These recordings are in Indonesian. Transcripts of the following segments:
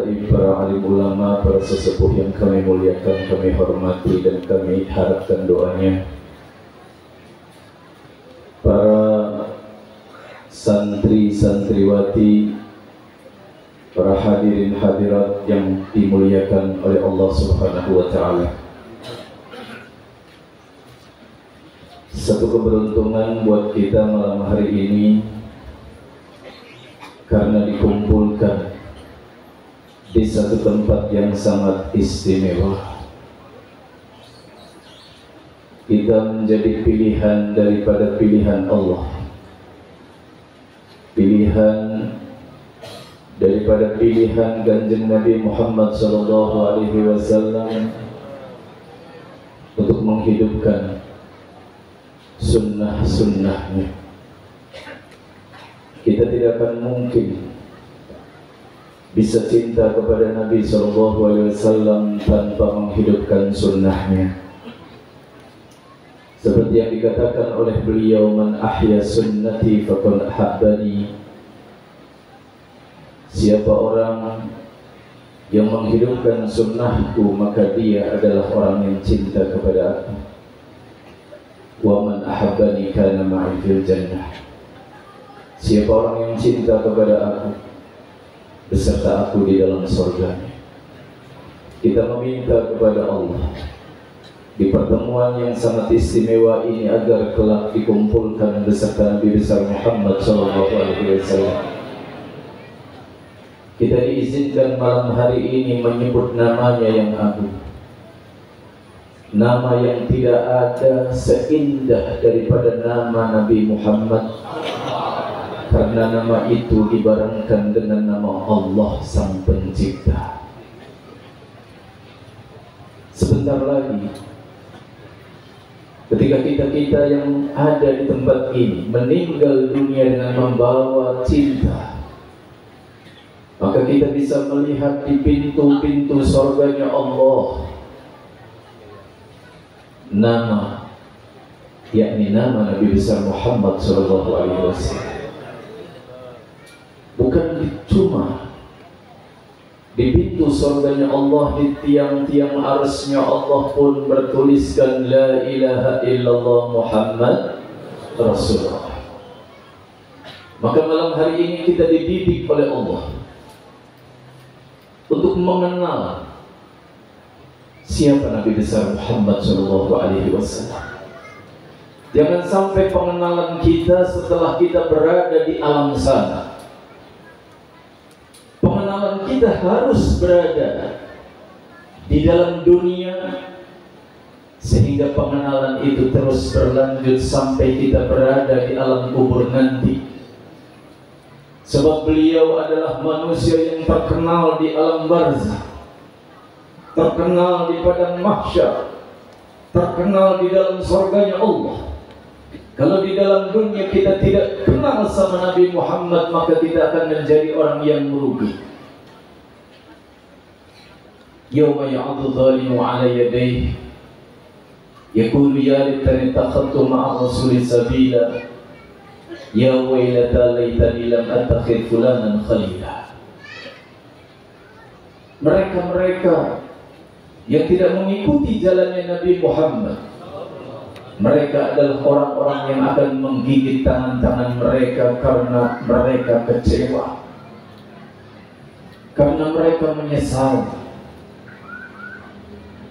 habaib, para alim ulama, para sesepuh yang kami muliakan, kami hormati dan kami harapkan doanya. Para santri-santriwati, para hadirin hadirat yang dimuliakan oleh Allah Subhanahu wa Ta'ala. Satu keberuntungan buat kita malam hari ini karena dikumpulkan di satu tempat yang sangat istimewa. Kita menjadi pilihan daripada pilihan Allah, pilihan daripada pilihan Kanjeng Nabi Muhammad SAW untuk menghidupkan sunnah-sunnahnya. Kita tidak akan mungkin bisa cinta kepada Nabi SAW tanpa menghidupkan sunnahnya. Seperti yang dikatakan oleh beliau, man ahya sunnati faqad ahabbani. Siapa orang yang menghidupkan sunnahku, maka dia adalah orang yang cinta kepada aku. Wa man ahabbani kana ma'i fil jannah. Siapa orang yang cinta kepada aku, beserta aku di dalam surga-Nya. Kita meminta kepada Allah di pertemuan yang sangat istimewa ini agar kelak dikumpulkan beserta Nabi besar Muhammad SAW. Kita diizinkan malam hari ini menyebut namanya yang agung, nama yang tidak ada seindah daripada nama Nabi Muhammad, karena nama itu dibarengkan dengan nama Allah Sang Pencipta. Sebentar lagi, ketika kita yang ada di tempat ini meninggal dunia dengan membawa cinta, maka kita bisa melihat di pintu-pintu surganya Allah nama, yakni nama Nabi besar Muhammad SAW. Bukan cuma di pintu surganya Allah, di tiang-tiang arsy-Nya Allah pun bertuliskan la ilaha illallah Muhammad Rasulullah. Maka malam hari ini kita dididik oleh Allah untuk mengenal siapa Nabi besar Muhammad SAW. Jangan sampai pengenalan kita setelah kita berada di alam sana. Pengenalan kita harus berada di dalam dunia, sehingga pengenalan itu terus berlanjut sampai kita berada di alam kubur nanti. Sebab beliau adalah manusia yang terkenal di alam barzakh, terkenal di padang mahsyar, terkenal di dalam surganya Allah. Kalau di dalam dunia kita tidak kenal sama Nabi Muhammad, maka kita akan menjadi orang yang merugi. Yawma ya'adhu dhalimu ala yadayhi yaqulu ya laitani takhadtu ma'a rasuli sabila ya wailata laitani lam attakhidh fulanan khalila. Mereka yang tidak mengikuti jalannya Nabi Muhammad, mereka adalah orang-orang yang akan menggigit tangan-tangan mereka karena mereka kecewa, karena mereka menyesal.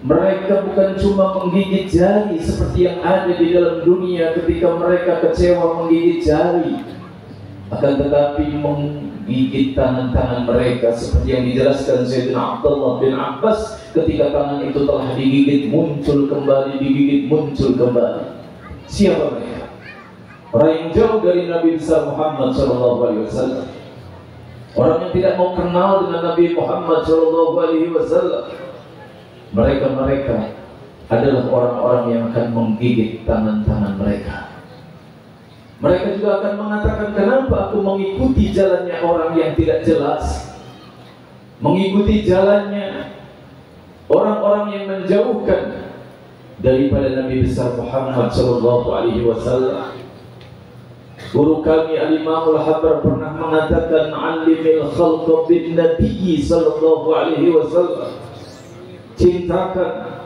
Mereka bukan cuma menggigit jari seperti yang ada di dalam dunia ketika mereka kecewa menggigit jari, akan tetapi menggigit tangan-tangan mereka seperti yang dijelaskan Sayyidina Abdullah bin Abbas, ketika tangan itu telah digigit muncul kembali, digigit muncul kembali. Siapa mereka? Orang yang jauh dari Nabi besar Muhammad SAW, orang yang tidak mau kenal dengan Nabi Muhammad SAW. Mereka adalah orang-orang yang akan menggigit tangan-tangan mereka. Mereka juga akan mengatakan, kenapa aku mengikuti jalannya orang yang tidak jelas, mengikuti jalannya orang-orang yang menjauhkan daripada Nabi besar Muhammad SAW. Guru kami Al-Imam Al-Habar pernah mengatakan, "Alimil khalqa bin Nabi sallallahu alaihi wasallam." Cintakan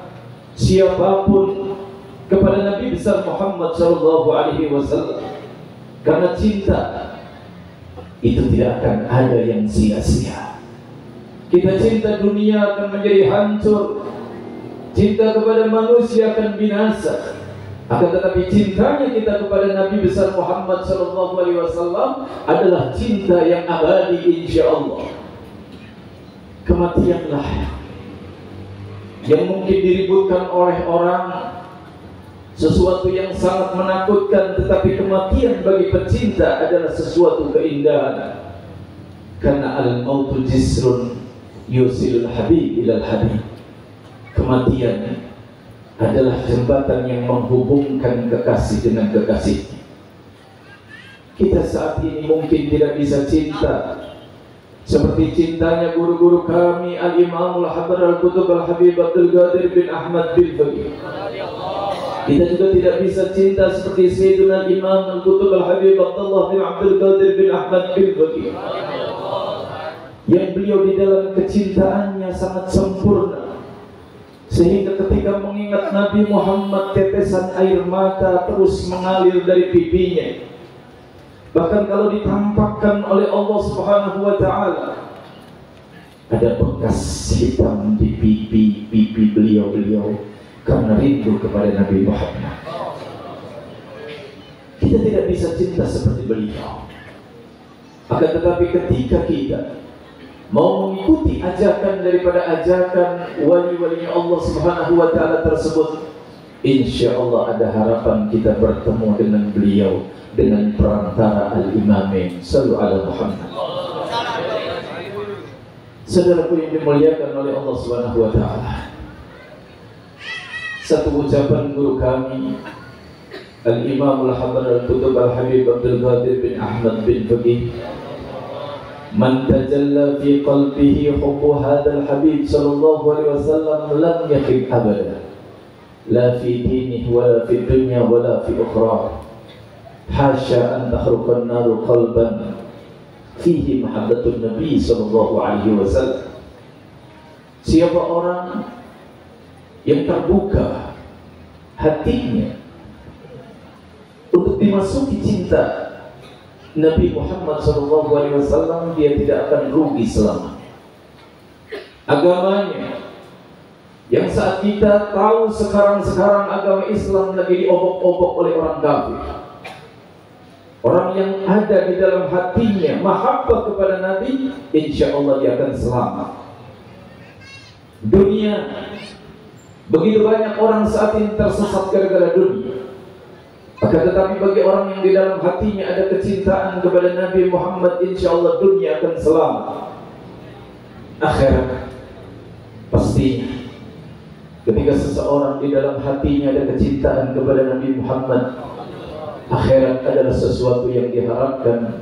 siapapun kepada Nabi besar Muhammad sallallahu alaihi wasallam, karena cinta itu tidak akan ada yang sia-sia. Kita cinta dunia akan menjadi hancur, cinta kepada manusia akan binasa. Akan tetapi cintanya kita kepada Nabi besar Muhammad sallallahu alaihi wasallam adalah cinta yang abadi insyaallah. Kematianlah yang mungkin diributkan oleh orang, sesuatu yang sangat menakutkan, tetapi kematian bagi pecinta adalah sesuatu keindahan. Karena al-mautu jisrun yusilul habib ilal habib. Kematian adalah jembatan yang menghubungkan kekasih dengan kekasihnya. Kita saat ini mungkin tidak bisa cinta seperti cintanya guru-guru kami Al-Imam Al-Habar Al-Qutub Al-Habib Abdul Qadir bin Ahmad bin Faqih. Kita juga tidak bisa cinta seperti Sayyidina Imam Al-Qutub Al-Habib Abdullah bin Abdul Qadir bin Ahmad bin Faqih, yang beliau di dalam kecintaannya sangat sempurna, sehingga ketika mengingat Nabi Muhammad tetesan air mata terus mengalir dari pipinya. Bahkan kalau ditampakkan oleh Allah Subhanahu wa taala, ada bekas hitam di pipi beliau karena rindu kepada Nabi Muhammad. Kita tidak bisa cinta seperti beliau. Akan tetapi ketika kita mau mengikuti ajakan daripada ajakan wali-walinya Allah Subhanahu wa taala tersebut, insyaallah ada harapan kita bertemu dengan beliau dengan perantara al-Imamain sallallahu alaihi Muhammad. Saudaraku yang dimuliakan oleh Allah Subhanahu wa taala, satu ucapan guru kami Al-Imam Al-Habar Al-Qutub Al-Habib Abdul Qadir bin Ahmad bin Faqih, "Man tajalla fi qalbihi hubbu hadzal habib sallallahu alaihi wasallam lam yakhib abada, la fi dinihi wala fi dunya wala fi ukhra. Hasya an takhruqa an-naru qalban fihi mahabbatun nabi sallallahu alaihi wasallam." Siapa orang yang terbuka hatinya untuk dimasuki cinta Nabi Muhammad SAW, dia tidak akan rugi selama agamanya. Yang saat kita tahu sekarang agama Islam lagi diobok-obok oleh orang kafir, orang yang ada di dalam hatinya mahabbah kepada Nabi, insya Allah dia akan selamat. Dunia, begitu banyak orang saat ini tersesat gara-gara dunia. Akan tetapi bagi orang yang di dalam hatinya ada kecintaan kepada Nabi Muhammad, insya Allah dunia akan selamat. Akhirat pastinya, ketika seseorang di dalam hatinya ada kecintaan kepada Nabi Muhammad, akhirat adalah sesuatu yang diharapkan.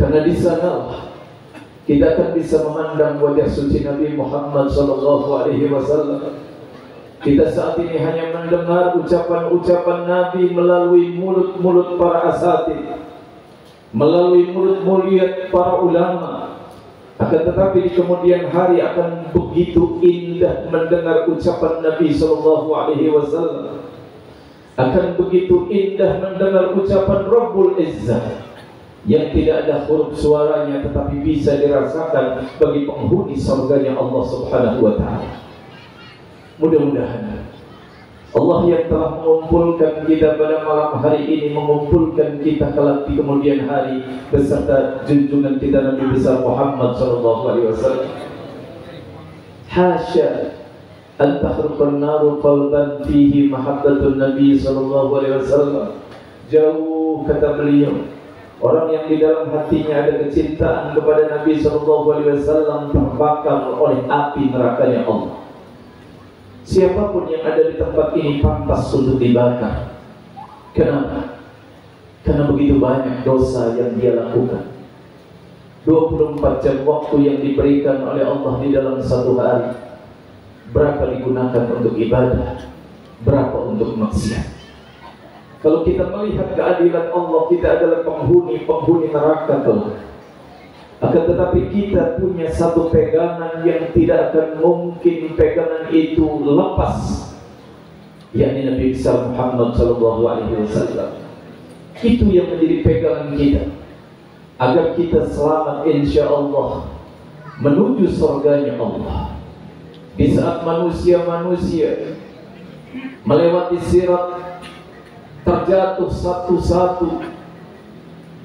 Karena di sana kita akan bisa memandang wajah suci Nabi Muhammad SAW. Kita saat ini hanya mendengar ucapan-ucapan Nabi melalui mulut-mulut para asatidz, melalui mulut-mulut para ulama. Akan tetapi di kemudian hari akan begitu indah mendengar ucapan Nabi SAW. Akan begitu indah mendengar ucapan Rabbul Izzah yang tidak ada huruf suaranya tetapi bisa dirasakan bagi penghuni surganya Allah Subhanahu wa taala. Mudah-mudahan Allah yang telah mengumpulkan kita pada malam hari ini mengumpulkan kita kelak di kemudian hari beserta junjungan kita Nabi besar Muhammad SAW. Hasya an takhruqan naru qalban fihi mahabbatun Nabi SAW. Jauh, kata beliau, orang yang di dalam hatinya ada kecintaan kepada Nabi SAW terbakar oleh api nerakanya Allah. Siapapun yang ada di tempat ini pantas untuk dibakar. Kenapa? Karena begitu banyak dosa yang dia lakukan. 24 jam waktu yang diberikan oleh Allah di dalam satu hari, berapa digunakan untuk ibadah, berapa untuk maksiat. Kalau kita melihat keadilan Allah, kita adalah penghuni neraka kelak. Akan tetapi kita punya satu pegangan yang tidak akan mungkin pegangan itu lepas, yakni Nabi besar Muhammad SAW. Itu yang menjadi pegangan kita, agar kita selamat insya Allah menuju surganya Allah. Di saat manusia-manusia melewati sirat, terjatuh satu-satu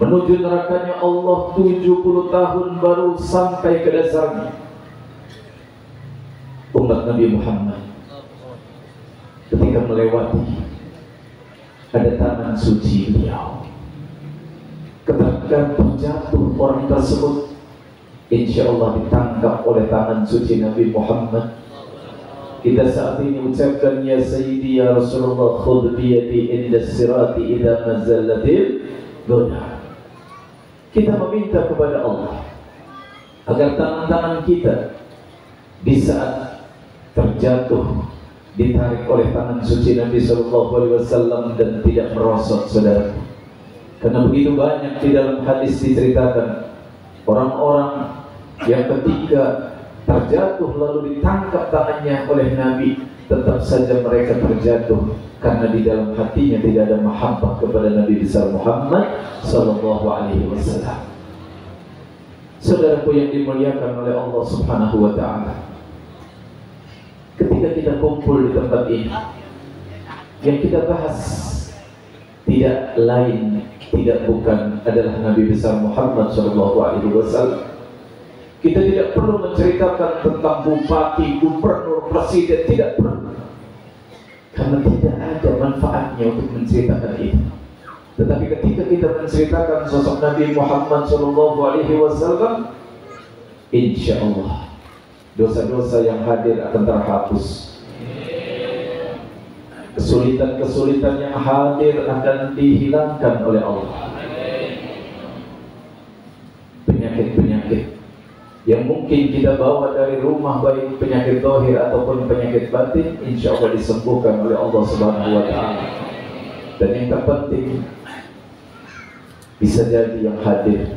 menuju nerakanya Allah, 70 tahun baru sampai ke dasarnya. Umat Nabi Muhammad ketika melewati, ada tangan suci beliau, ketika terjatuh orang tersebut, insya Allah ditangkap oleh tangan suci Nabi Muhammad. Kita saat ini ucapkan, ya Sayyidi ya Rasulullah, khudh biyadi inda sirati idha nazallatil goda. Kita meminta kepada Allah agar tangan-tangan kita di saat terjatuh ditarik oleh tangan suci Nabi SAW dan tidak merosot, saudara. Karena begitu banyak di dalam hadis diceritakan orang-orang yang ketika terjatuh lalu ditangkap tangannya oleh Nabi, tetap saja mereka terjatuh karena di dalam hatinya tidak ada mahabbah kepada Nabi besar Muhammad SAW. Saudaraku yang dimuliakan oleh Allah Subhanahu wa Ta'ala, ketika kita kumpul di tempat ini, yang kita bahas tidak lain, tidak bukan adalah Nabi besar Muhammad SAW. Kita tidak perlu menceritakan tentang bupati, gubernur, presiden, tidak perlu, karena tidak ada manfaatnya untuk menceritakan itu. Tetapi ketika kita menceritakan sosok Nabi Muhammad SAW, insya Allah dosa-dosa yang hadir akan terhapus. Kesulitan-kesulitan yang hadir akan dihilangkan oleh Allah. Penyakit-penyakit yang mungkin kita bawa dari rumah, baik penyakit zahir ataupun penyakit batin, insya Allah disembuhkan oleh Allah Subhanahu wa Ta'ala. Dan yang terpenting, bisa jadi yang hadir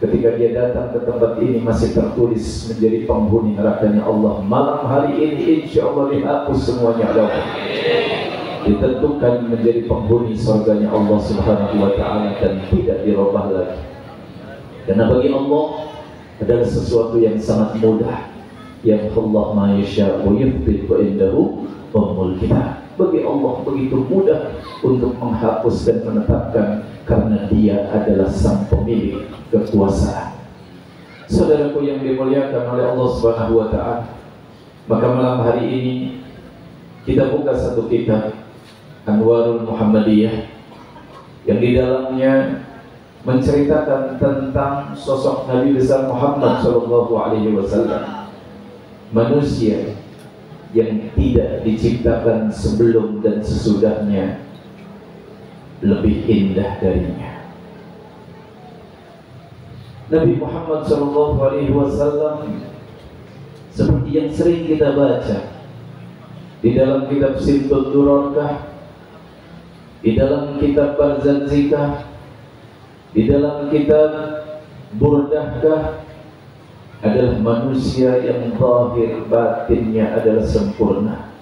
ketika dia datang ke tempat ini masih tertulis menjadi penghuni nerakanya Allah, malam hari ini insya Allah dihapus semuanya Allah, ditentukan menjadi penghuni surganya Allah Subhanahu wa Ta'ala dan tidak dirubah lagi. Karena bagi Allah adalah sesuatu yang sangat mudah. Yang Allah ma yasha wa yuthbit wa indahu ummul kitab. Bagi Allah begitu mudah untuk menghapus dan menetapkan, karena Dia adalah sang pemilik kekuasaan. Saudaraku yang dimuliakan oleh Allah Subhanahu wa Ta'ala, maka malam hari ini kita buka satu kitab, Anwarul Muhammadiyah, yang di dalamnya menceritakan tentang sosok Nabi besar Muhammad SAW, manusia yang tidak diciptakan sebelum dan sesudahnya lebih indah darinya. Nabi Muhammad SAW seperti yang sering kita baca di dalam kitab Simtud Durarkah, di dalam kitab Barzanzikah, di dalam kitab Burdahkah, adalah manusia yang zahir batinnya adalah sempurna.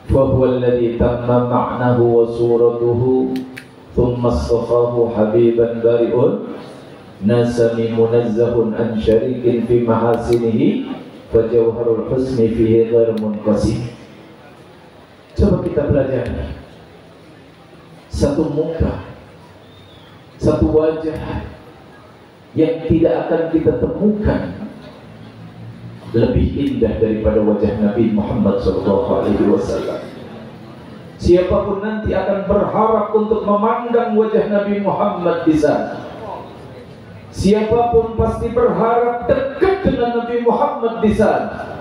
Fahuwa alladhi tamma ma'nahu wa suratuhu thumma astafahu habiban bari'un nasami munazzahun an syarikin fi mahasinihi fajawharul husni fihi ghair munqasim. Coba kita pelajari satu muka, satu wajah yang tidak akan kita temukan lebih indah daripada wajah Nabi Muhammad SAW. Siapapun nanti akan berharap untuk memandang wajah Nabi Muhammad di sana. Siapapun pasti berharap dekat dengan Nabi Muhammad di sana.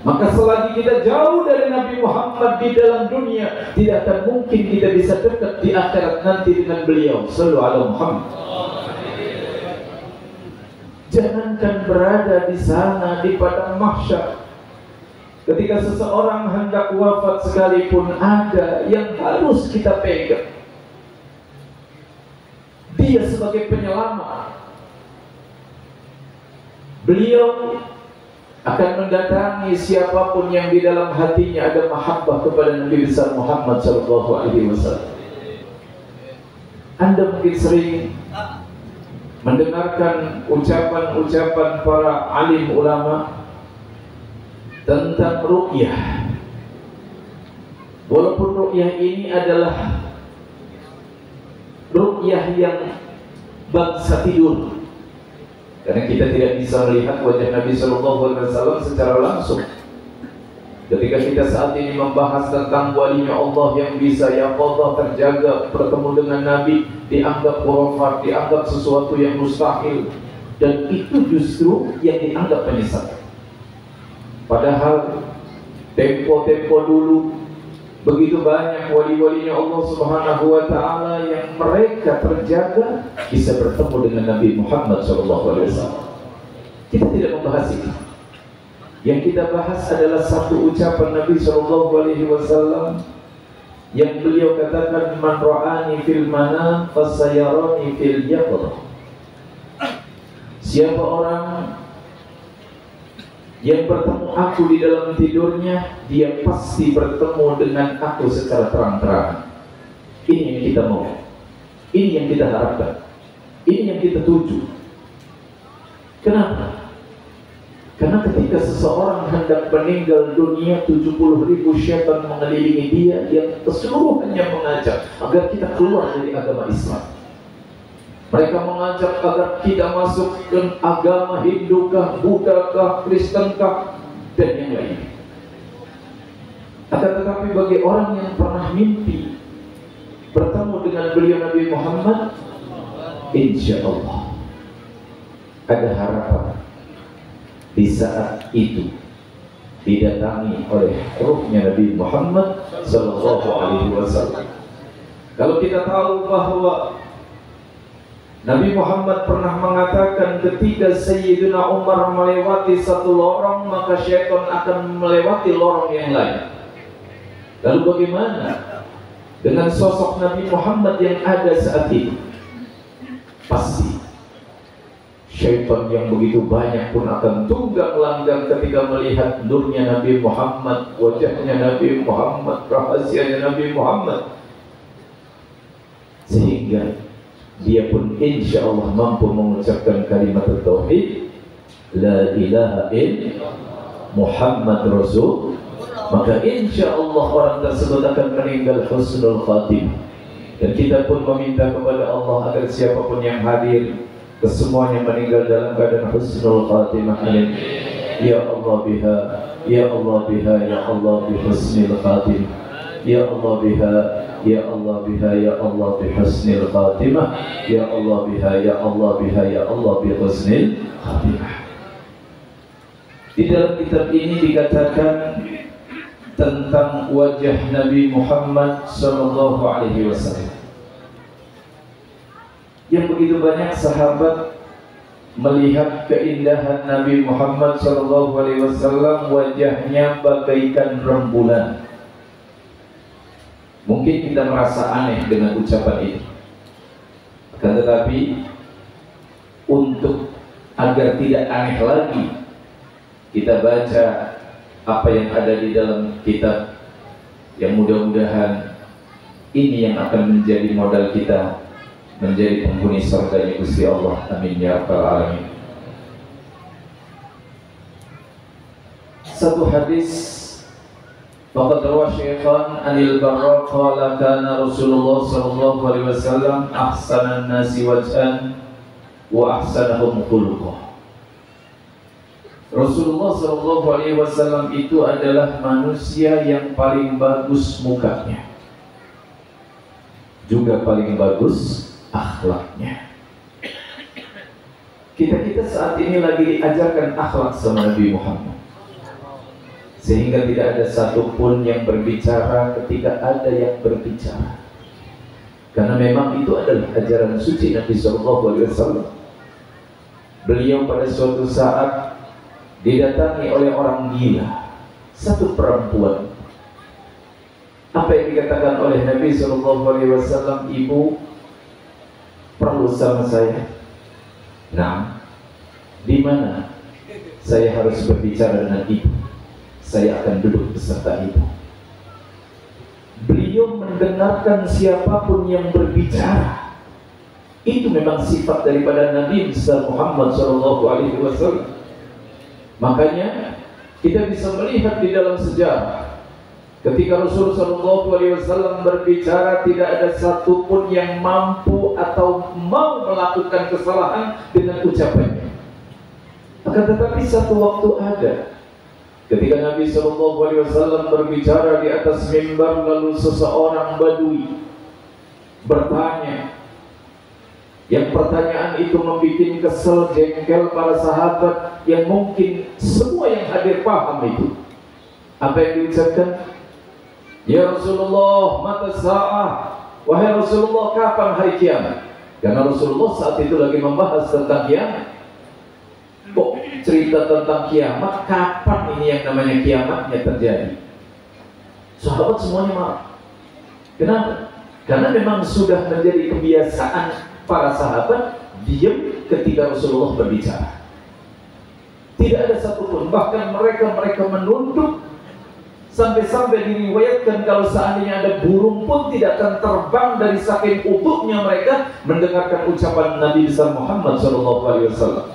Maka selagi kita jauh dari Nabi Muhammad di dalam dunia, tidak akan mungkin kita bisa dekat di akhirat nanti dengan beliau. Sallallahu alaihi Muhammad. Jangankan berada di sana di padang mahsyar, Ketika seseorang hendak wafat sekalipun, ada yang harus kita pegang. Dia sebagai penyelamat. Beliau akan mendatangi siapapun yang di dalam hatinya ada mahabbah kepada Nabi besar Muhammad SAW. Anda mungkin sering mendengarkan ucapan-ucapan para alim ulama tentang ruqyah. Walaupun ruqyah ini adalah ruqyah yang bangsa tidur, karena kita tidak bisa melihat wajah Nabi SAW secara langsung. Ketika kita saat ini membahas tentang walinya Allah yang bisa yaqadhah, terjaga, bertemu dengan Nabi, dianggap khurafat, dianggap sesuatu yang mustahil, dan itu justru yang dianggap penyesatan. Padahal tempo-tempo dulu begitu banyak wali-walinya Allah Subhanahu wa Ta'ala yang mereka terjaga bisa bertemu dengan Nabi Muhammad SAW. Kita tidak membahas ini. Yang kita bahas adalah satu ucapan Nabi SAW yang beliau katakan, man ra'ani fil manam fasayarani fil yaqظah. Siapa orang yang bertemu aku di dalam tidurnya, dia pasti bertemu dengan aku secara terang-terangan. Ini yang kita mau, ini yang kita harapkan, ini yang kita tuju. Kenapa? Karena ketika seseorang hendak meninggal dunia, 70.000 syaitan mengelilingi dia yang keseluruhannya mengajak agar kita keluar dari agama Islam. Mereka mengajak agar kita masuk ke agama Hindukah, Buddhakah, Kristenkah, dan yang lain. Akan tetapi bagi orang yang pernah mimpi bertemu dengan beliau Nabi Muhammad, insya Allah ada harapan di saat itu didatangi oleh ruhnya Nabi Muhammad SAW. Kalau kita tahu bahwa Nabi Muhammad pernah mengatakan ketika Sayyidina Umar melewati satu lorong, maka syaitan akan melewati lorong yang lain. Lalu bagaimana dengan sosok Nabi Muhammad yang ada saat itu? Pasti syaitan yang begitu banyak pun akan tunggang langgang ketika melihat nurnya Nabi Muhammad, wajahnya Nabi Muhammad, rahasianya Nabi Muhammad, sehingga dia pun insya Allah mampu mengucapkan kalimat tauhid, la ilaha illallah Muhammad Rasul, maka insya Allah orang tersebut akan meninggal husnul khatimah. Dan kita pun meminta kepada Allah agar siapapun yang hadir, kesemuanya meninggal dalam keadaan husnul khatimah. Amin. Ya Allah biha, ya Allah biha, ya Allah bi husnul khatimah. Ya Allah biha, ya Allah biha, ya Allah bi husnul khatimah. Ya Allah biha, ya Allah biha, ya Allah bi husnul khatimah. Di dalam kitab ini dikatakan tentang wajah Nabi Muhammad SAW, yang begitu banyak sahabat melihat keindahan Nabi Muhammad SAW, wajahnya bagaikan rembulan. Mungkin kita merasa aneh dengan ucapan ini, akan tetapi untuk agar tidak aneh lagi, kita baca apa yang ada di dalam kitab, yang mudah-mudahan ini yang akan menjadi modal kita menjadi penghuni surganya Gusti Allah. Amin ya rabbal alamin. Satu hadis, faqad rawa Syaikhan anil Barra qala kana Rasulullah sallallahu alaihi wasallam ahsanan nasi wajhan wa ahsanahum khuluqan. Rasulullah sallallahu alaihi wasallam itu adalah manusia yang paling bagus mukanya, juga paling bagus akhlaknya. Kita saat ini lagi diajarkan akhlak sama Nabi Muhammad, sehingga tidak ada satupun yang berbicara ketika ada yang berbicara, karena memang itu adalah ajaran suci Nabi sallallahu alaihi wasallam. Beliau pada suatu saat didatangi oleh orang gila, satu perempuan. Apa yang dikatakan oleh Nabi SAW, ibu perlu sama saya. Nah, di mana saya harus berbicara dengan ibu? Saya akan duduk beserta ibu. Beliau mendengarkan siapapun yang berbicara. Itu memang sifat daripada Nabi besar Muhammad SAW. Makanya kita bisa melihat di dalam sejarah, ketika Rasulullah SAW berbicara, tidak ada satupun yang mampu atau mau melakukan kesalahan dengan ucapannya. Akan tetapi satu waktu ada, ketika Nabi SAW berbicara di atas mimbar, lalu seseorang Badui bertanya. Yang pertanyaan itu membuat kesel, jengkel para sahabat yang mungkin semua yang hadir paham itu. Apa yang diucapkan? Ya Rasulullah, mata sa'ah. Wahai Rasulullah, kapan hari kiamat? Karena Rasulullah saat itu lagi membahas tentang kiamat. Kok cerita tentang kiamat? Kapan ini yang namanya kiamatnya terjadi? Sahabat semuanya marah. Kenapa? Karena memang sudah menjadi kebiasaan para sahabat diam ketika Rasulullah berbicara. Tidak ada satupun, bahkan mereka menunduk. Sampai-sampai diriwayatkan kalau seandainya ada burung pun tidak akan terbang dari saking utuhnya mereka mendengarkan ucapan Nabi besar Muhammad SAW.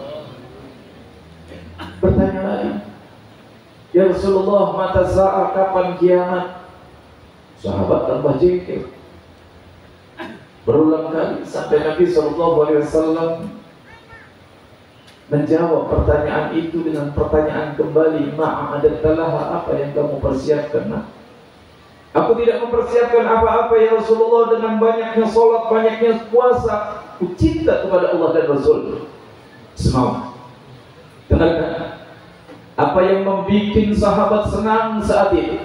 Bertanya lagi, ya Rasulullah, mata sa'ah, kapan kiamat? Sahabat tambah jengkel. Berulang kali sampai Nabi SAW menjawab pertanyaan itu dengan pertanyaan kembali, ma'adatalah, apa yang kamu persiapkan? Nah, aku tidak mempersiapkan apa-apa ya Rasulullah, dengan banyaknya sholat, banyaknya puasa. Aku cinta kepada Allah dan Rasul. Semau. Dengarkan apa yang membuat sahabat senang saat itu.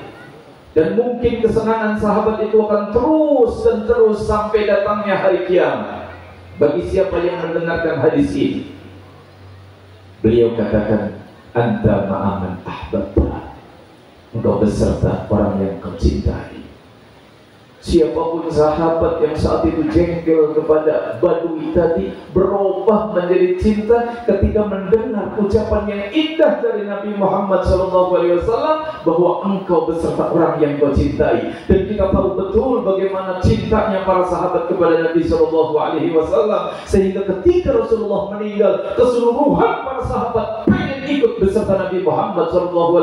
Dan mungkin kesenangan sahabat itu akan terus dan terus sampai datangnya hari kiamat. Bagi siapa yang mendengarkan hadis ini, beliau katakan, anta ma'aman ahbabta, engkau beserta orang yang kau cintai. Siapapun sahabat yang saat itu jengkel kepada Badui tadi berubah menjadi cinta ketika mendengar ucapan yang indah dari Nabi Muhammad SAW bahwa engkau beserta orang yang kau cintai. Dan kita tahu betul bagaimana cintanya para sahabat kepada Nabi SAW, sehingga ketika Rasulullah meninggal, keseluruhan para sahabat pengen ikut beserta Nabi Muhammad SAW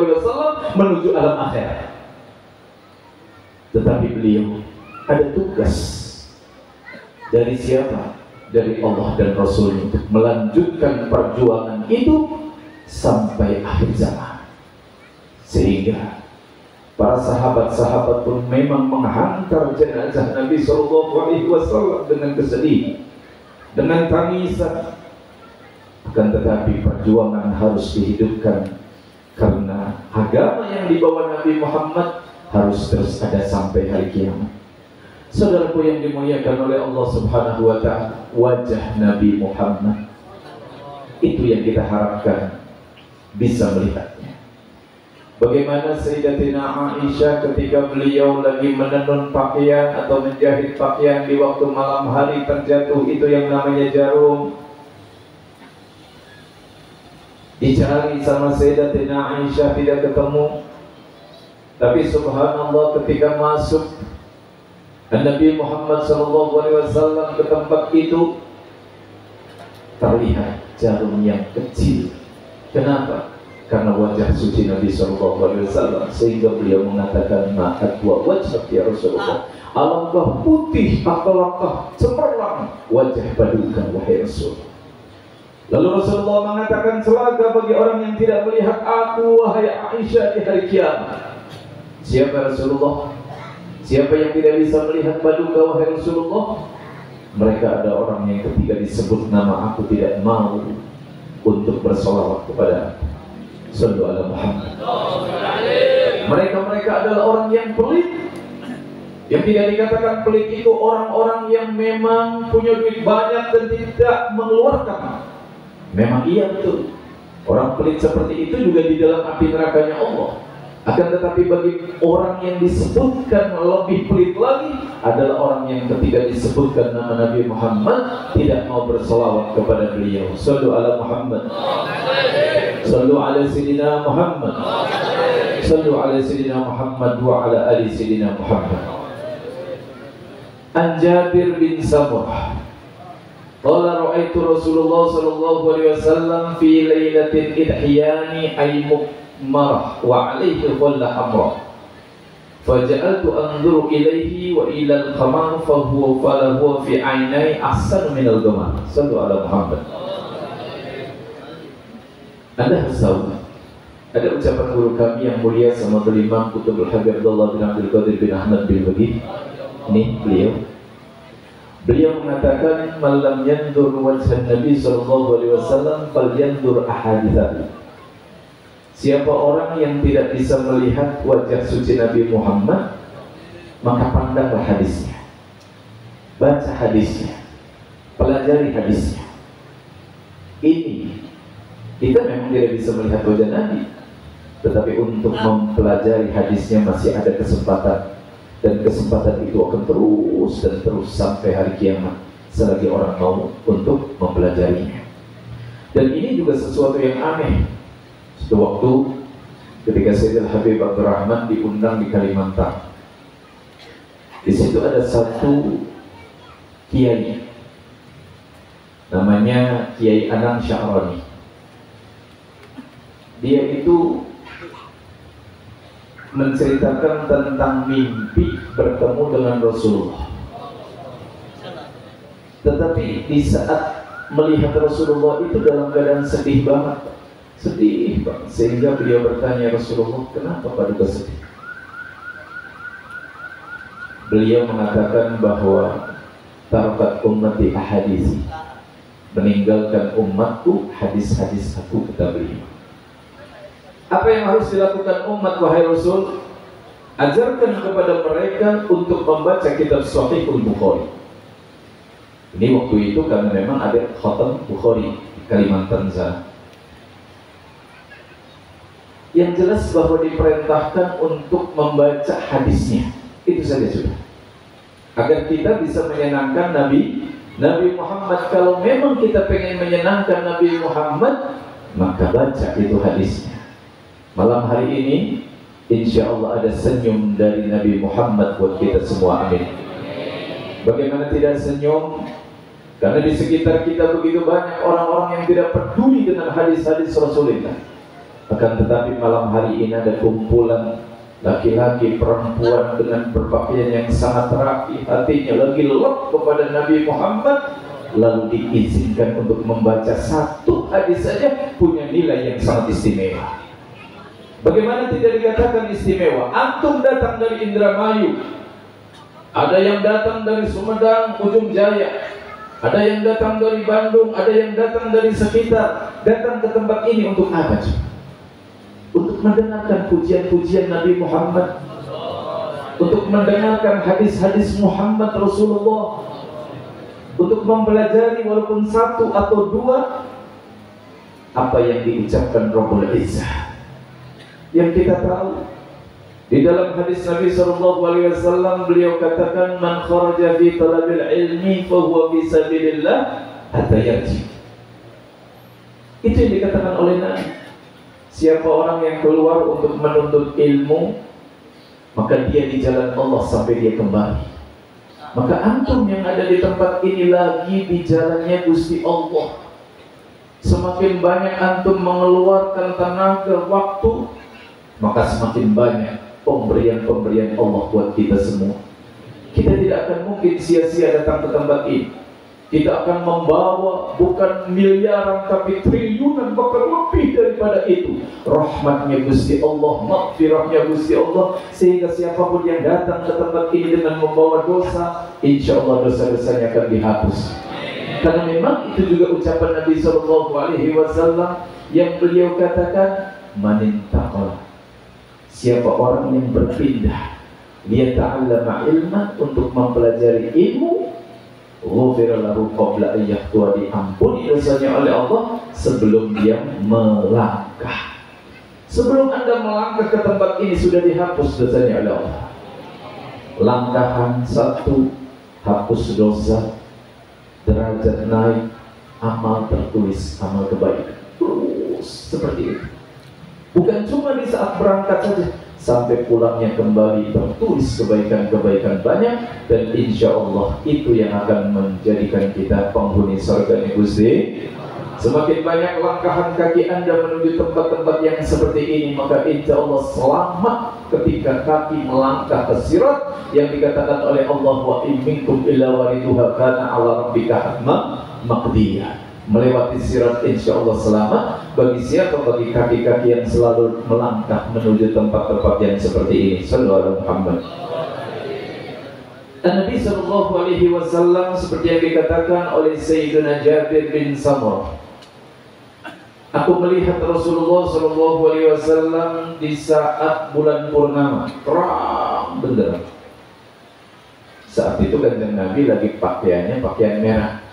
menuju alam akhirat. Tetapi beliau ada tugas dari siapa? Dari Allah dan Rasul untuk melanjutkan perjuangan itu sampai akhir zaman. Sehingga para sahabat-sahabat pun memang menghantar jenazah Nabi SAW dengan kesedih, dengan tangisan. Akan tetapi perjuangan harus dihidupkan, karena agama yang dibawa Nabi Muhammad harus terus ada sampai hari kiamat. Saudaraku yang dimuliakan oleh Allah Subhanahu wa ta'ala, wajah Nabi Muhammad itu yang kita harapkan bisa melihatnya. Bagaimana Sayyidatina Aisyah ketika beliau lagi menenun pakaian atau menjahit pakaian di waktu malam hari, terjatuh itu yang namanya jarum. Dicari sama Sayyidatina Aisyah tidak ketemu. Tapi subhanallah, ketika masuk Nabi Muhammad SAW ke tempat itu, terlihat jarum yang kecil. Kenapa? Karena wajah suci Nabi SAW, sehingga beliau mengatakan, ma'at wa wajah ya Rasulullah, alangkah putih, alangkah cemerlang wajah paduka wahai Rasul. Lalu Rasulullah mengatakan, celaka bagi orang yang tidak melihat aku wahai Aisyah di hari kiamat. Siapa Rasulullah? Siapa yang tidak bisa melihat paduka wahai Rasulullah? Mereka ada orang yang ketika disebut nama aku tidak mau untuk bersolawat kepada aku. Sallu ala Muhammad. Mereka adalah orang yang pelit. Yang tidak dikatakan pelit itu orang-orang yang memang punya duit banyak dan tidak mengeluarkan. Memang iya betul. Orang pelit seperti itu juga di dalam api nerakanya Allah. Akan tetapi bagi orang yang disebutkan lebih pelit lagi adalah orang yang ketika disebutkan nama Nabi Muhammad tidak mau berselawat kepada beliau. Sallu ala Muhammad, sallu ala Sayyidina Muhammad, sallu ala Sayyidina Muhammad wa ala ali Sayyidina Muhammad. An Jabir bin Samurah qala ra'aitu Rasulullah sallallahu alaihi wasallam fi lailatin idhiyani ay marah wa alaihi dhalla hamra faja'altu anzuru ilaihi wa ila al-qamar fa huwa fi aynai ahsan min al-qamar. Sallu ala Muhammad. Anda harus tahu, ada ucapan guru kami yang mulia sama Imam Qutbul Habib Abdullah bin Abdul Qadir bin Ahmad bin Baghi. Ini beliau mengatakan malam yandur wajhan Nabi sallallahu alaihi wasallam fal yandur ahaditsahu. Siapa orang yang tidak bisa melihat wajah suci Nabi Muhammad, maka pandanglah hadisnya, baca hadisnya, pelajari hadisnya. Ini kita memang tidak bisa melihat wajah Nabi, tetapi untuk mempelajari hadisnya masih ada kesempatan, dan kesempatan itu akan terus dan terus sampai hari kiamat selagi orang mau untuk mempelajarinya. Dan ini juga sesuatu yang aneh. Suatu waktu ketika Sayyidil Habib Abdurrahman diundang di Kalimantan, di situ ada satu kiai namanya Kiai Anang Sya'rani. Dia itu menceritakan tentang mimpi bertemu dengan Rasulullah. Tetapi di saat melihat Rasulullah itu dalam keadaan sedih banget, sehingga beliau bertanya, Rasulullah, kenapa paduka sedih? Beliau mengatakan bahwa tarakat ummati ahadisi, meninggalkan umatku hadis-hadis aku, kata beliau. Apa yang harus dilakukan umat, wahai Rasul? Ajarkan kepada mereka untuk membaca kitab Sahihul Bukhari. Ini waktu itu karena memang ada khatam Bukhari di Kalimantan sana. Yang jelas bahwa diperintahkan untuk membaca hadisnya, itu saja sudah, agar kita bisa menyenangkan Nabi Muhammad. Kalau memang kita pengen menyenangkan Nabi Muhammad, maka baca itu hadisnya. Malam hari ini insya Allah ada senyum dari Nabi Muhammad buat kita semua, amin. Bagaimana tidak senyum? Karena di sekitar kita begitu banyak orang-orang yang tidak peduli dengan hadis-hadis Rasulullah. Akan tetapi malam hari ini ada kumpulan laki-laki, perempuan dengan berpakaian yang sangat rapi, hatinya lagi lelap kepada Nabi Muhammad, lalu diizinkan untuk membaca satu hadis saja punya nilai yang sangat istimewa. Bagaimana tidak dikatakan istimewa? Antum datang dari Indramayu, ada yang datang dari Sumedang, Ujung Jaya, ada yang datang dari Bandung, ada yang datang dari sekitar, datang ke tempat ini untuk apa? Untuk mendengarkan pujian-pujian Nabi Muhammad, untuk mendengarkan hadis-hadis Muhammad Rasulullah, untuk mempelajari walaupun satu atau dua apa yang diucapkan Rabbul Izzah. Yang kita tahu di dalam hadis Nabi SAW, beliau katakan, man kharaja fi talabil ilmi fa huwa fi sabilillah hatta yarji. Itu yang dikatakan oleh Nabi. Siapa orang yang keluar untuk menuntut ilmu, maka dia di jalan Allah sampai dia kembali. Maka antum yang ada di tempat ini lagi di jalannya Gusti Allah. Semakin banyak antum mengeluarkan tenaga, waktu, maka semakin banyak pemberian-pemberian Allah buat kita semua. Kita tidak akan mungkin sia-sia datang ke tempat ini. Kita akan membawa bukan miliaran tapi triliunan, bahkan lebih daripada itu, rahmatnya Gusti Allah, maghfirahnya Gusti Allah, sehingga siapapun yang datang ke tempat ini dengan membawa dosa, insya Allah dosa-dosanya akan dihapus. Karena memang itu juga ucapan Nabi SAW yang beliau katakan, manintaqal, siapa orang yang berpindah, dia ta'allama ilman, untuk mempelajari ilmu, ghufira lahu qabla an yahtua, diampuni dosanya oleh Allah sebelum dia melangkah. Sebelum Anda melangkah ke tempat ini sudah dihapus dosanya oleh Allah. Langkahan satu, hapus dosa, derajat naik, amal tertulis, amal kebaikan. Terus seperti itu. Bukan cuma di saat berangkat saja, sampai pulangnya kembali tertulis kebaikan-kebaikan banyak, dan insya Allah itu yang akan menjadikan kita penghuni surga Gusti. Semakin banyak langkahan kaki Anda menuju tempat-tempat yang seperti ini, maka insya Allah selamat ketika kaki melangkah ke sirat yang dikatakan oleh Allah, wa in minkum illa wariduha kana 'ala rabbika hatman maqdiyah. Melewati sirat insya Allah selamat bagi siapa? Bagi kaki-kaki yang selalu melangkah menuju tempat-tempat yang seperti ini. Sallallahu alaihi Muhammad. Nabi sallallahu alaihi wasallam seperti yang dikatakan oleh Sayyidina Jabir bin Samurah, aku melihat Rasulullah sallallahu alaihi wasallam di saat bulan purnama, terang benderang. Saat itu Kanjeng Nabi lagi pakaiannya pakaian merah.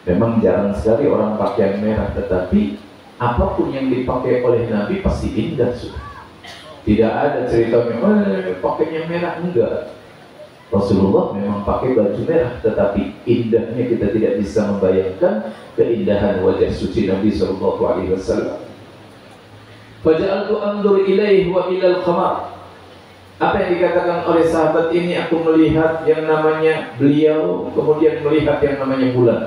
Memang jarang sekali orang pakaian merah, tetapi apapun yang dipakai oleh Nabi pasti indah sudah. Tidak ada ceritanya, pakainya merah, enggak. Rasulullah memang pakai baju merah, tetapi indahnya kita tidak bisa membayangkan keindahan wajah suci Nabi sallallahu alaihi wasallam. Faja'altu andur ilaihi wa ilal qamar. Apa yang dikatakan oleh sahabat ini, aku melihat yang namanya beliau, kemudian melihat yang namanya bulan.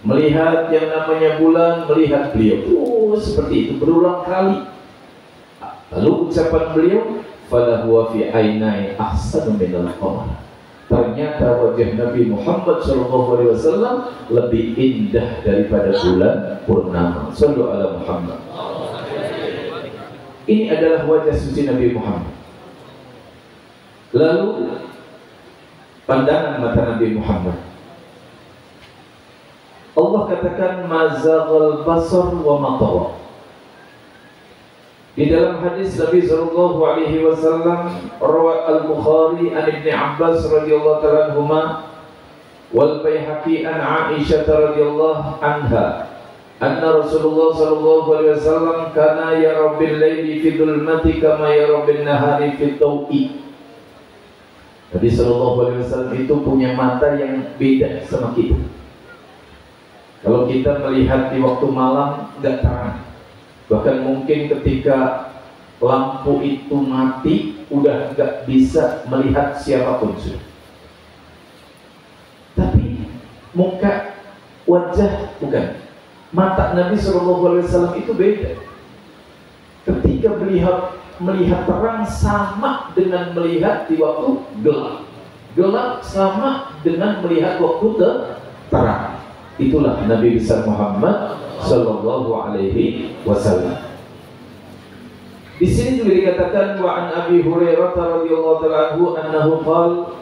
Melihat yang namanya bulan, melihat beliau. Seperti itu berulang kali. Lalu ucapan beliau, fala huwa fi ainai ahsanu minal qamar. Ternyata wajah Nabi Muhammad SAW lebih indah daripada bulan purnama. Sallu ala Muhammad. Ini adalah wajah suci Nabi Muhammad. Lalu pandangan mata Nabi Muhammad, Allah katakan mazaghal basar wa matawa. Di dalam hadis Nabi sallallahu alaihi wasallam riwayat Al-Bukhari an Ibnu Abbas radhiyallahu ta'ala anhuma wal Baihaqi an Aisyah radhiyallahu anha anna Rasulullah sallallahu alaihi wasallam kana yara bil laili fi dhulmati kama yara bin nahari fi taw'i. Nabi sallallahu alaihi wasallam itu punya mata yang beda sama kita. Kalau kita melihat di waktu malam tidak terang, bahkan mungkin ketika lampu itu mati udah nggak bisa melihat siapapun sudah. Tapi muka, wajah bukan, mata Nabi SAW itu beda. Ketika melihat terang sama dengan melihat di waktu gelap, gelap sama dengan melihat waktu terang. Itulah Nabi besar Muhammad sallallahu alaihi wasallam. Di sini juga dikatakan wa an Abi Hurairah radhiyallahu ta'ala anhu annahu qala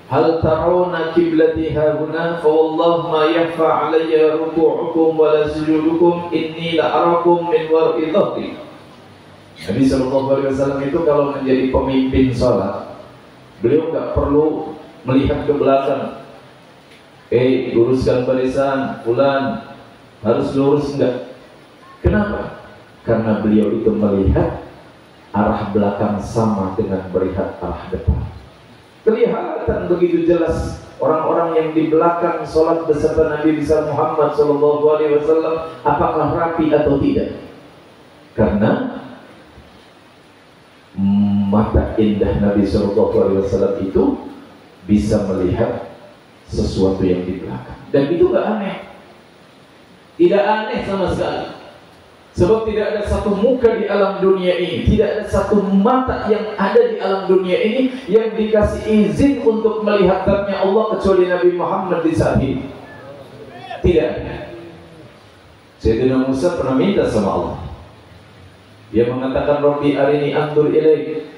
hal tarawna qiblati hauna fa wallah ma yakhfa alayya ruku'ukum wa la sujudukum inni la arakum min war'i dhahri. Nabi sallallahu alaihi wasallam itu kalau menjadi pemimpin salat, beliau enggak perlu melihat ke belakang. Luruskan barisan, fulan harus lurus, enggak. Kenapa? Karena beliau itu melihat arah belakang sama dengan melihat arah depan. Kelihatan begitu jelas orang-orang yang di belakang sholat beserta Nabi besar Muhammad SAW apakah rapi atau tidak. Karena mata indah Nabi SAW itu bisa melihat sesuatu yang di belakang, dan itu gak aneh, tidak aneh sama sekali. Sebab tidak ada satu muka di alam dunia ini, tidak ada satu mata yang ada di alam dunia ini yang dikasih izin untuk melihat zatnya Allah kecuali Nabi Muhammad di saat ini. Tidak. Sayyidina Musa pernah minta sama Allah. Dia mengatakan, Rabbi arini anzur ilaik.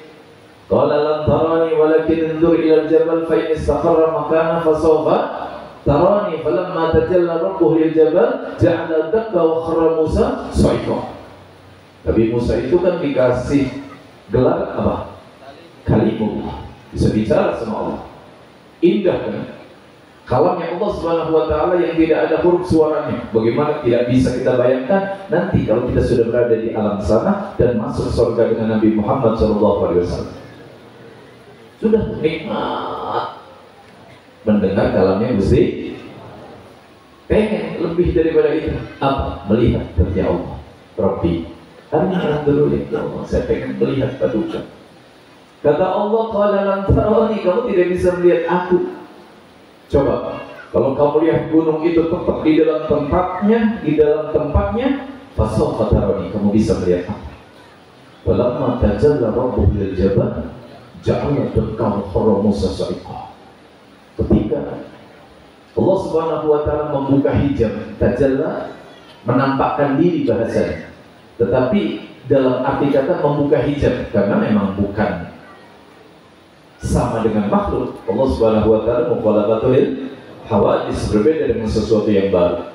Qala lam tarani walakin anzur ila al-jabal fa in istaqarra makana fa sawfa tarani. Falamma tajalla rabbuhu lil jabal ja'ala dakka wa kharra Musa sa'iqa. Nabi Musa itu kan dikasih gelar apa? Kalimullah. Bisa bicara sama Allah. Indah kan? Kalamnya Allah Subhanahu wa Ta'ala yang tidak ada huruf suaranya. Bagaimana tidak bisa kita bayangkan nanti kalau kita sudah berada di alam sana dan masuk surga dengan Nabi Muhammad SAW. Sudah nikmat mendengar kalamnya Gusti. Pengen lebih daripada itu apa? Melihat wajah Allah. Rabbi, arinaa dulu ya Allah. Saya pengen melihat paduka. Kata Allah, qala lan tarawni, kamu tidak bisa melihat aku. Coba, kalau kamu lihat gunung itu tetap di dalam tempatnya, fasawfa tarawni, kamu bisa melihat aku. Falamma tajalla rabbuhu lil jabal, ja'ala dakal khara Musa sa'iqa. Ketika Allah Subhanahu wa Ta'ala membuka hijab, tajalla menampakkan diri bahasanya. Tetapi dalam arti kata membuka hijab, karena memang bukan sama dengan makhluk. Allah Subhanahu wa Ta'ala mukhalafatul hawadis, berbeda dengan sesuatu yang baru.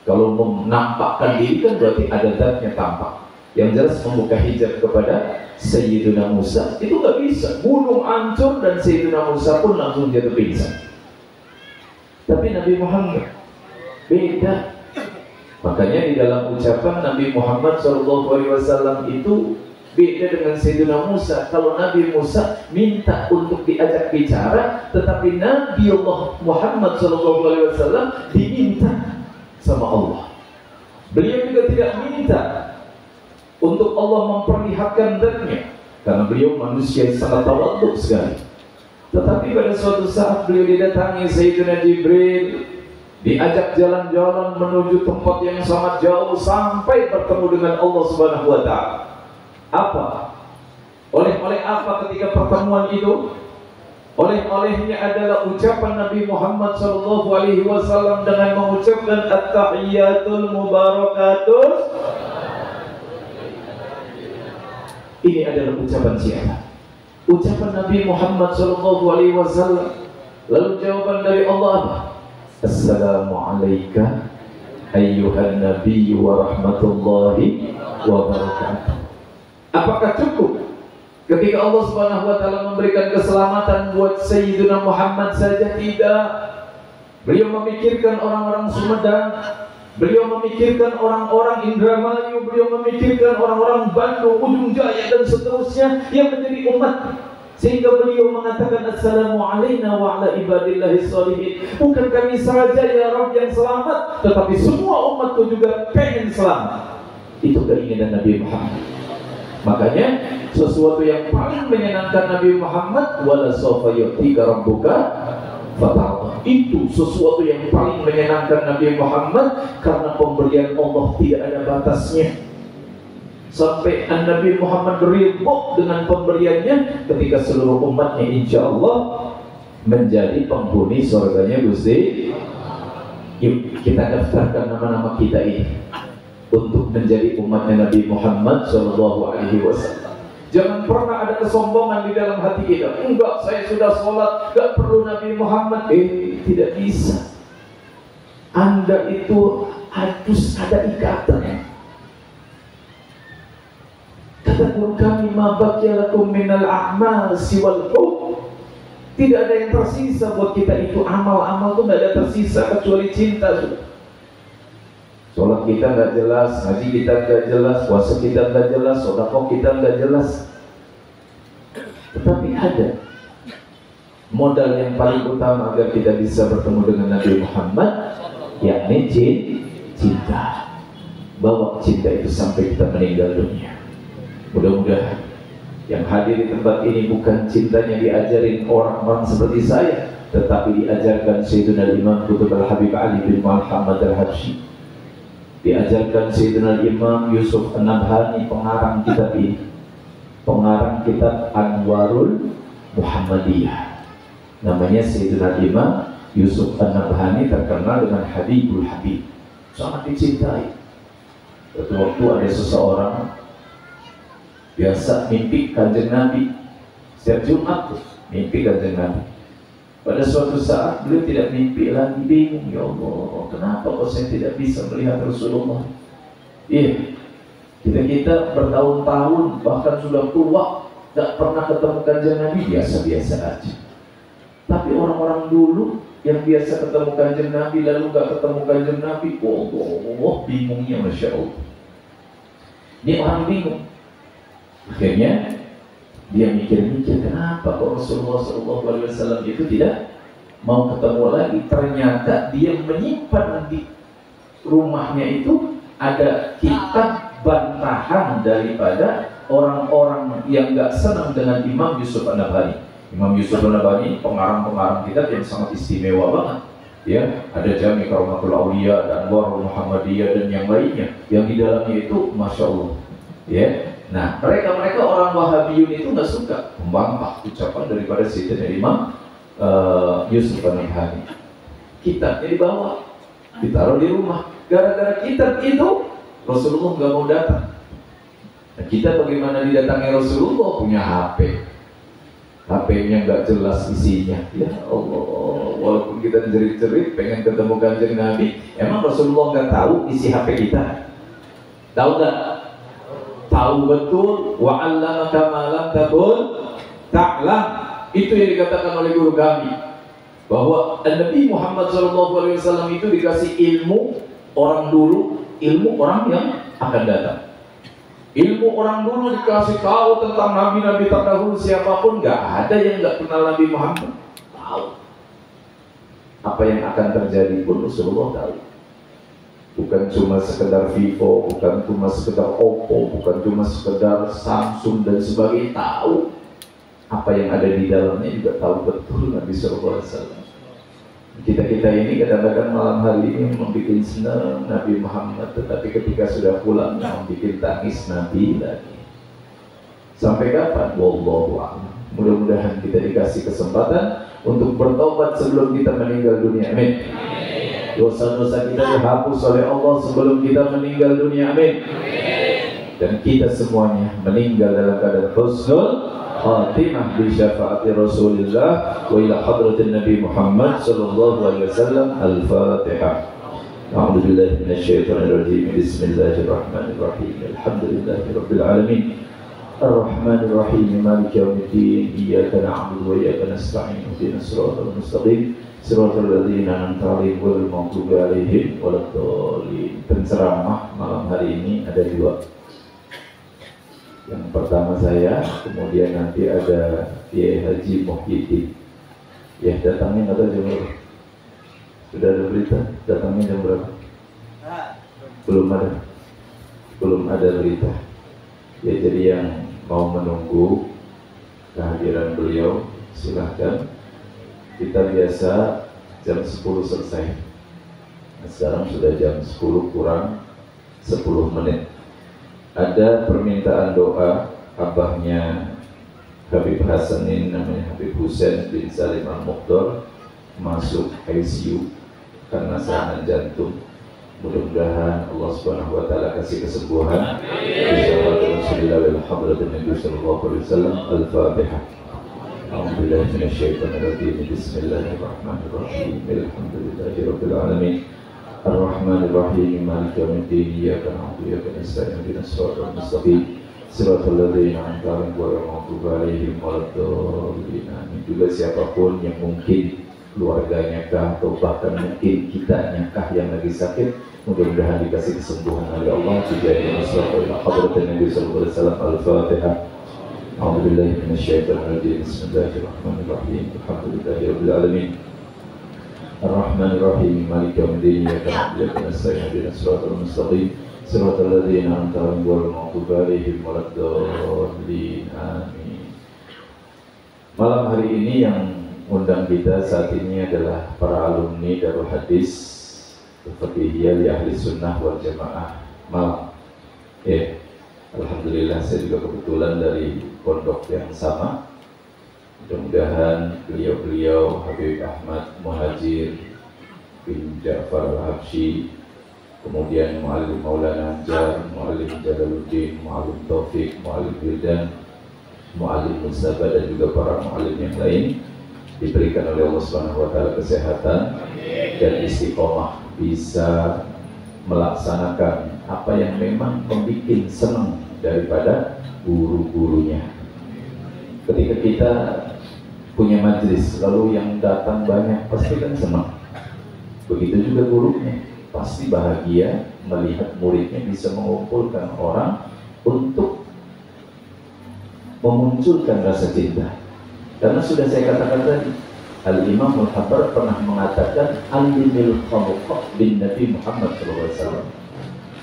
Kalau menampakkan diri kan berarti ada zatnya tampak. Yang jelas membuka hijab kepada Sayyidina Musa itu nggak bisa. Gunung hancur dan Sayyidina Musa pun langsung jatuh pingsan. Tapi Nabi Muhammad beda. Makanya di dalam ucapan Nabi Muhammad SAW itu beda dengan Sayyidina Musa. Kalau Nabi Musa minta untuk diajak bicara, tetapi Nabi Allah Muhammad SAW diminta sama Allah. Beliau juga tidak minta untuk Allah memperlihatkan zatnya, karena beliau manusia yang sangat tawadhu sekali. Tetapi pada suatu saat beliau didatangi Sayyidina Jibril, diajak jalan-jalan menuju tempat yang sangat jauh sampai bertemu dengan Allah Subhanahu wa Ta'ala. Apa? Oleh-oleh apa ketika pertemuan itu? Oleh-olehnya adalah ucapan Nabi Muhammad SAW dengan mengucapkan at-tahiyyatul mubarakatul. Ini adalah ucapan siapa? Ucapan Nabi Muhammad SAW. Lalu jawaban dari Allah apa? Assalamualaikum ayyuhan nabiyyu wa rahmatullahi wa barakatuh. Apakah cukup ketika Allah Subhanahu wa Ta'ala memberikan keselamatan buat Sayyidina Muhammad saja? Tidak. Beliau memikirkan orang-orang Sumedang, beliau memikirkan orang-orang Indramayu, beliau memikirkan orang-orang Bandung, Ujung Jaya dan seterusnya yang menjadi umat. Sehingga beliau mengatakan assalamu alayna wa ala ibadillahi sholihin. Bukan kami saja ya Rabb yang selamat, tetapi semua umatku juga pengen selamat. Itu keinginan Nabi Muhammad. Makanya sesuatu yang paling menyenangkan Nabi Muhammad, wala sawfa yu'tika rabbuka fatarda. Itu sesuatu yang paling menyenangkan Nabi Muhammad, karena pemberian Allah tidak ada batasnya. Sampai Nabi Muhammad ridho dengan pemberiannya ketika seluruh umatnya insya Allah menjadi penghuni surganya Gusti. Yuk kita daftarkan nama-nama kita ini untuk menjadi umatnya Nabi Muhammad SAW. Jangan pernah ada kesombongan di dalam hati kita. Enggak, saya sudah sholat, enggak perlu Nabi Muhammad. Tidak bisa. Anda itu harus ada ikatan. Kata guru kami, ma baqiya lakum minal a'mal siwal hub. Tidak ada yang tersisa buat kita itu. Amal-amal itu tidak ada tersisa kecuali cinta. Sudah. Sholat kita nggak jelas, ngaji kita nggak jelas, puasa kita nggak jelas, sedekah kita nggak jelas. Tetapi ada modal yang paling utama agar kita bisa bertemu dengan Nabi Muhammad, yakni cinta. Bawa cinta itu sampai kita meninggal dunia. Mudah-mudahan yang hadir di tempat ini bukan cintanya diajarin orang-orang seperti saya, tetapi diajarkan Sayyidina Imam Qutb al-Habib Ali bin Muhammad al-Habsyi. Diajarkan Sayyidina Imam Yusuf An-Nabhani, pengarang kitab ini, pengarang kitab Anwarul Muhammadiyah. Namanya Sayyidina Imam Yusuf An-Nabhani, terkenal dengan Habibul Habib, sangat dicintai. Suatu waktu ada seseorang biasa mimpi Kanjeng Nabi setiap Jumat, mimpi Kanjeng Nabi. Pada suatu saat beliau tidak mimpi lagi, bingung, ya Allah, kenapa kok saya tidak bisa melihat Rasulullah? Iya, kita bertahun-tahun bahkan sudah tua, tidak pernah ketemu Kanjeng Nabi, biasa-biasa aja. Tapi orang-orang dulu yang biasa ketemu Kanjeng Nabi lalu nggak ketemu Kanjeng Nabi, bingungnya Masya Allah. Dia orang bingung. Akhirnya dia mikir-mikir, kenapa kok Rasulullah SAW itu tidak mau ketemu lagi. Ternyata dia menyimpan di rumahnya itu ada kitab bantahan daripada orang-orang yang nggak senang dengan Imam Yusuf An-Nabhani. Imam Yusuf An-Nabhani pengarang-pengarang kitab yang sangat istimewa banget. Ya, ada Jami' Karomatul Auliya, dan Anwarul Muhammadiyah dan yang lainnya. Yang di dalamnya itu, Masya Allah. Ya, nah mereka orang Wahabiyun itu nggak suka membantah ucapan daripada Sayyidina Imam Yusuf An-Nabhani. Kitabnya dibawa, ditaruh di rumah. Gara-gara kitab itu Rasulullah nggak mau datang. Nah, kita bagaimana didatangi Rasulullah? Punya HP. HP-nya nggak jelas isinya. Ya Allah, walaupun kita jerit-jerit pengen ketemu Kanjeng Nabi, emang Rasulullah nggak tahu isi HP kita? Tahu nggak? Tahu betul. Wa 'allamaka ma lam takun ta'lam. Itu yang dikatakan oleh guru kami, bahwa Nabi Muhammad SAW itu dikasih ilmu orang dulu, ilmu orang yang akan datang. Ilmu orang dulu dikasih tahu tentang nabi-nabi terdahulu, siapapun nggak ada yang nggak kenal Nabi Muhammad. Tahu apa yang akan terjadi pun Rasulullah tahu. Bukan cuma sekedar Vivo, bukan cuma sekedar Oppo, bukan cuma sekedar Samsung dan sebagainya. Tahu apa yang ada di dalamnya, juga tahu betul Nabi SAW. Kita ini kadang-kadang malam hari ini membuat senang Nabi Muhammad, tetapi ketika sudah pulang membuat tangis Nabi lagi. Sampai kapan? Wallahu a'lam. Mudah-mudahan kita dikasih kesempatan untuk bertobat sebelum kita meninggal dunia. Amin. Dosa-dosa kita dihapus oleh Allah sebelum kita meninggal dunia. Amin. Dan kita semuanya meninggal dalam keadaan husnul khatimah bi syafaati Rasulillah wa ila hadratin Nabi Muhammad sallallahu alaihi wasallam. Al-Fatihah. A'udzu billahi minasyaitonir rajim. Bismillahirrahmanirrahim. Alhamdulillahirabbil alamin. Ar-Rahmanir Rahim. Maliki yaumiddin. Iyyaka na'budu wa iyyaka nasta'in. Ihdinas siratal mustaqim. Siratal ladzina an'amta 'alaihim ghairil maghdubi 'alaihim waladdallin. Penceramah malam hari ini ada dua. Yang pertama saya, kemudian nanti ada Kiai Haji Muhyiddin. Ya, datangnya atau jam berapa? Sudah ada berita? Datangnya jam berapa? Belum ada berita. Ya, jadi yang mau menunggu kehadiran beliau silahkan. Kita biasa jam 10 selesai. Nah, sekarang sudah jam 10 kurang 10 menit. Ada permintaan doa abahnya Habib Hasan ini, namanya Habib Husain bin Salim Al-Muqdar, masuk ICU karena serangan jantung. Mudah-mudahan Allah Subhanahu wa taala kasih kesembuhan. Al-Fatihah. A'udzubillahi minasyaitonir rajim. Bismillahirrahmanirrahim. Alhamdulillahirabbil alamin. Ar-Rahmanir Rahim. Maliki yaumiddin. Iyyaka na'budu wa iyyaka nasta'in. Ihdinas siratal mustaqim. Siratal ladzina an'amta 'alaihim ghairil maghdubi 'alaihim waladdallin. Juga siapapun yang mungkin keluarganya kah atau bahkan mungkin kitanya kah yang lagi sakit, mudah-mudahan dikasih kesembuhan oleh Allah. Dijadikan maslahat ila hadratin Nabi sallallahu alaihi wasallam. Al-Fatihah. A'udzubillahi minasyaitonir rajim. Bismillahirrahmanirrahim. Alhamdulillahirabbil alamin. Ar-Rahmanir Rahim. Maliki yaumiddin. Iyyaka na'budu wa iyyaka nasta'in. Ihdinas siratal mustaqim. Siratal ladzina an'amta 'alaihim ghairil maghdubi 'alaihim waladdallin. Amin. Malam hari ini yang undang kita saat ini adalah para alumni Darul Hadis Al-Fiqhiyah li Ahli Sunnah wal Jamaah Malang. Alhamdulillah saya juga kebetulan dari pondok yang sama. Mudah-mudahan beliau-beliau Habib Ahmad Muhajir bin Ja'far Al-Habsyi, kemudian Mu'allim Maulana Anjar, Mu'allim Jalaluddin, Mu'allim Taufik, Mu'allim Wildan, Mu'allim Mustafa, dan juga para mu'allim yang lain diberikan oleh Allah Subhanahu wa taala kesehatan dan istiqomah, bisa melaksanakan apa yang memang membuat senang daripada guru-gurunya. Ketika kita punya majelis, lalu yang datang banyak, pasti kan senang. Begitu juga gurunya, pasti bahagia melihat muridnya bisa mengumpulkan orang untuk memunculkan rasa cinta. Karena sudah saya katakan tadi, Al-Imam Al-Habar pernah mengatakan Al-Imil Khamuqah bin Nabi Muhammad SAW.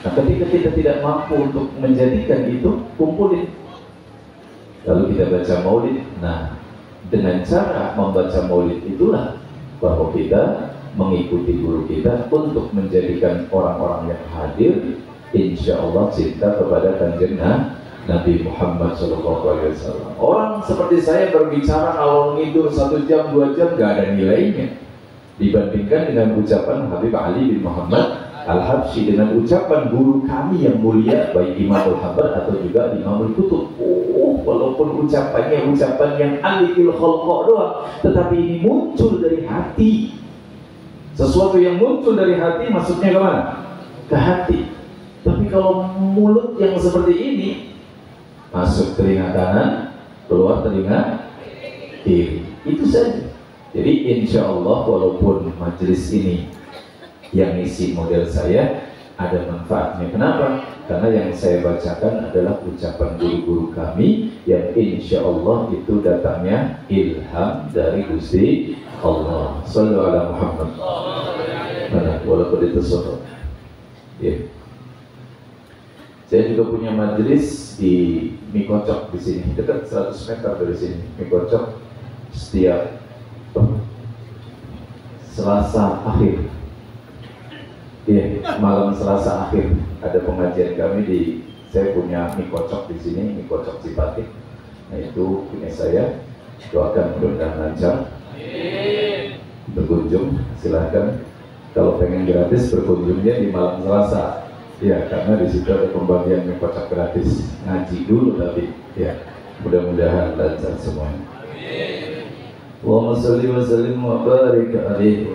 Nah, ketika kita tidak mampu untuk menjadikan itu, kumpulin. Lalu kita baca maulid. Nah, dengan cara membaca maulid itulah bahwa kita mengikuti guru kita untuk menjadikan orang-orang yang hadir insya Allah cinta kepada kanjeng Nabi Muhammad SAW. Orang seperti saya berbicara kalau ngidur 1 jam 2 jam gak ada nilainya dibandingkan dengan ucapan Habib Ali bin Muhammad Al-Habsyi, dengan ucapan guru kami yang mulia baik Imam Al-Habar atau juga Imam Al-Qutub. Walaupun ucapannya ucapan yang alikil khalqa doang, tetapi ini muncul dari hati. Sesuatu yang muncul dari hati maksudnya kemana? Ke hati. Tapi kalau mulut yang seperti ini, masuk telinga kanan, keluar telinga kiri, itu saja. Jadi insya Allah walaupun majelis ini yang isi model saya, ada manfaatnya. Kenapa? Karena yang saya bacakan adalah ucapan guru-guru kami yang insya Allah itu datangnya ilham dari Gusti Allah. Sallallahu alaihi Muhammad. Nah, walaupun itu soal. Ya. Saya juga punya majelis di Mie Kocok di sini, dekat 100 meter dari sini. Mie Kocok setiap Selasa akhir. Iya, malam Selasa akhir ada pengajian kami di. Saya punya Mie Kocok di sini, Mie Kocok Cipatik. Nah itu punya saya. Doakan mudah-mudahan lancar. Berkunjung, silahkan. Kalau pengen gratis berkunjungnya di malam Selasa. Ya, karena di situ ada pembagian Mie Kocok gratis. Ngaji dulu tapi, ya mudah-mudahan lancar semuanya. Allahumma sholli wa sallim wa barik alaihi.